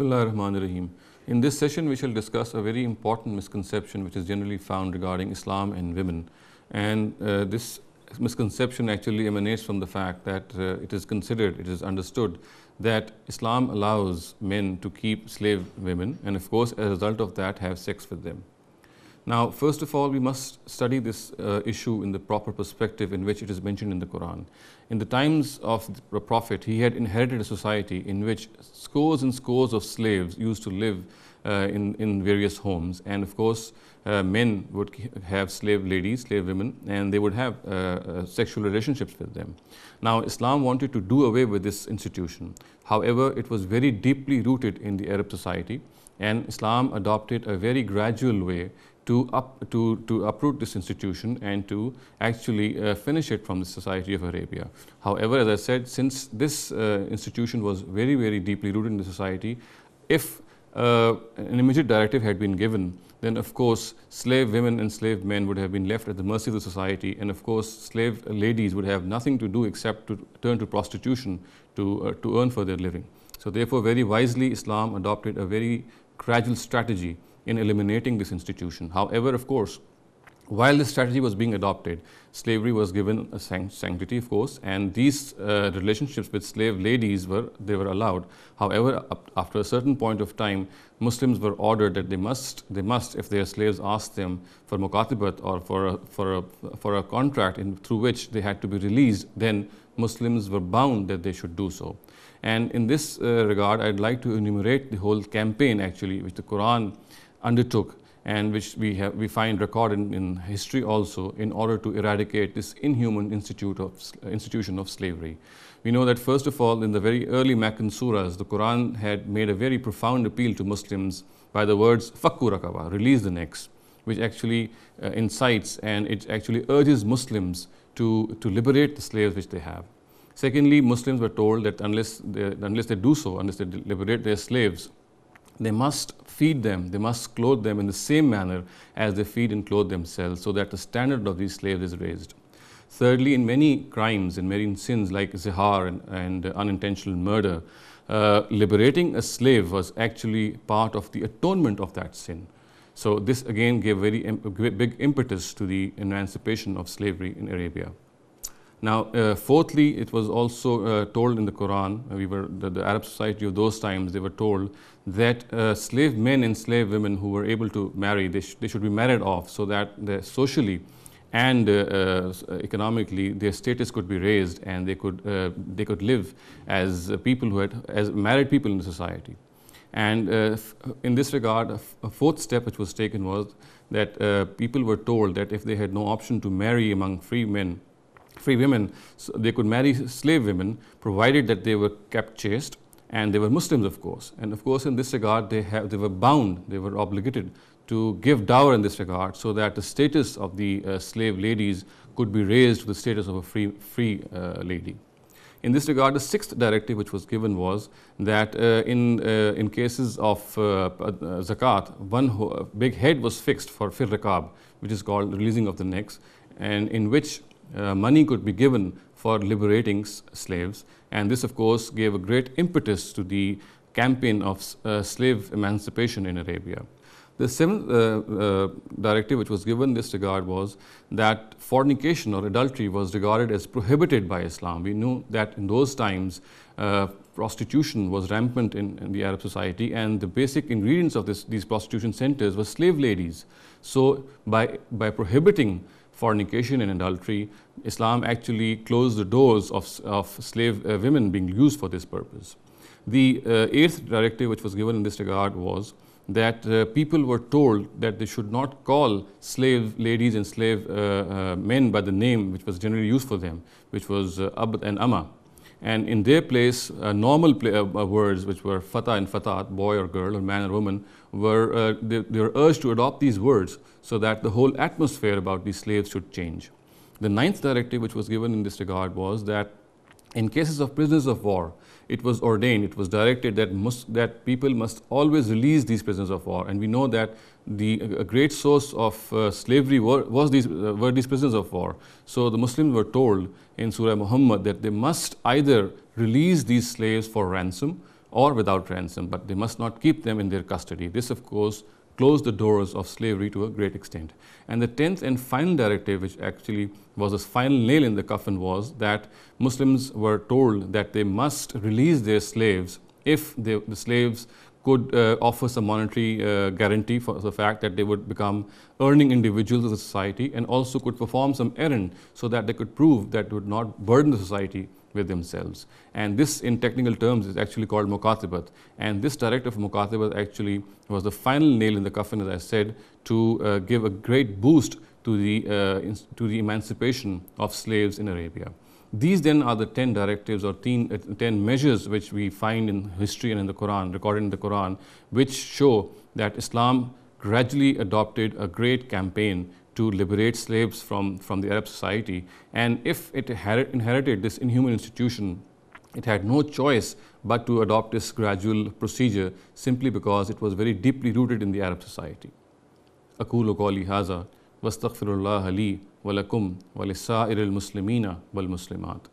Bismillah ar-Rahman ar-Rahim. In this session, we shall discuss a very important misconception which is generally found regarding Islam and women. And this misconception actually emanates from the fact that it is understood that Islam allows men to keep slave women and of course as a result of that have sex with them. Now, first of all, we must study this issue in the proper perspective in which it is mentioned in the Quran. In the times of the Prophet, he had inherited a society in which scores and scores of slaves used to live in various homes, and of course men would have slave ladies, slave women, and they would have sexual relationships with them. Now, Islam wanted to do away with this institution. However, it was very deeply rooted in the Arab society, and Islam adopted a very gradual way to uproot this institution and to actually finish it from the society of Arabia. However, as I said, since this institution was very, very deeply rooted in the society, if an immediate directive had been given, then of course slave women and slave men would have been left at the mercy of the society, and of course slave ladies would have nothing to do except to turn to prostitution to earn for their living. So therefore, very wisely, Islam adopted a very gradual strategy in eliminating this institution. However, of course, while this strategy was being adopted, slavery was given a sanctity, of course, and these relationships with slave ladies were allowed. However, after a certain point of time, Muslims were ordered that they must, if their slaves asked them for mukatibat or for a contract through which they had to be released, then Muslims were bound that they should do so. And in this regard, I'd like to enumerate the whole campaign actually which the Quran undertook and which we find recorded in history also, in order to eradicate this inhuman institution of slavery. We know that first of all, in the very early Meccan surahs, the Quran had made a very profound appeal to Muslims by the words "Fakku rakaba," release the necks, which actually incites and it actually urges Muslims to liberate the slaves which they have. Secondly, Muslims were told that unless they do so, unless they liberate their slaves, they must feed them, they must clothe them in the same manner as they feed and clothe themselves, so that the standard of these slaves is raised. Thirdly, in many crimes, in many sins like zihar and unintentional murder, liberating a slave was actually part of the atonement of that sin. So this again gave very big impetus to the emancipation of slavery in Arabia. Now, fourthly, it was also told in the Quran, the Arab society of those times, they were told that slave men and slave women who were able to marry, they should be married off, so that socially and economically their status could be raised and they could live as people as married people in the society. And in this regard, a fourth step which was taken was that people were told that if they had no option to marry among free women, so they could marry slave women, provided that they were kept chaste and they were Muslims, of course. And of course, in this regard, they were bound, they were obligated to give dower in this regard, so that the status of the slave ladies could be raised to the status of a free lady. In this regard, the sixth directive which was given was that in cases of zakat, one big head was fixed for fir rakab, which is called releasing of the necks, and in which money could be given for liberating slaves, and this of course gave a great impetus to the campaign of slave emancipation in Arabia. The seventh directive which was given in this regard was that fornication or adultery was regarded as prohibited by Islam. We knew that in those times prostitution was rampant in the Arab society, and the basic ingredients of these prostitution centers were slave ladies. So by prohibiting fornication and adultery, Islam actually closed the doors of slave women being used for this purpose. The eighth directive which was given in this regard was that people were told that they should not call slave ladies and slave men by the name which was generally used for them, which was abd and ama. And in their place, normal words which were fata and fatat, boy or girl or man or woman, they were urged to adopt these words so that the whole atmosphere about these slaves should change. The ninth directive which was given in this regard was that in cases of prisoners of war, it was ordained, it was directed that people must always release these prisoners of war. And we know that a great source of slavery were these prisoners of war. So the Muslims were told in Surah Muhammad that they must either release these slaves for ransom or without ransom, but they must not keep them in their custody. This, of course, closed the doors of slavery to a great extent. And the 10th and final directive, which actually was the final nail in the coffin, was that Muslims were told that they must release their slaves if the slaves could offer some monetary guarantee for the fact that they would become earning individuals of the society, and also could perform some errand so that they could prove that they would not burden the society with themselves. And this, in technical terms, is actually called mukatabat. And this directive of mukatabat actually was the final nail in the coffin, as I said, to give a great boost to the emancipation of slaves in Arabia. These then are the 10 directives or 10 measures which we find in history and in the Quran, recorded in the Quran, which show that Islam gradually adopted a great campaign to liberate slaves from the Arab society. And if it inherited this inhuman institution, it had no choice but to adopt this gradual procedure, simply because it was very deeply rooted in the Arab society. أقول قولي هذا واستغفر الله لي ولكم ولسائر المسلمين والمسلمات.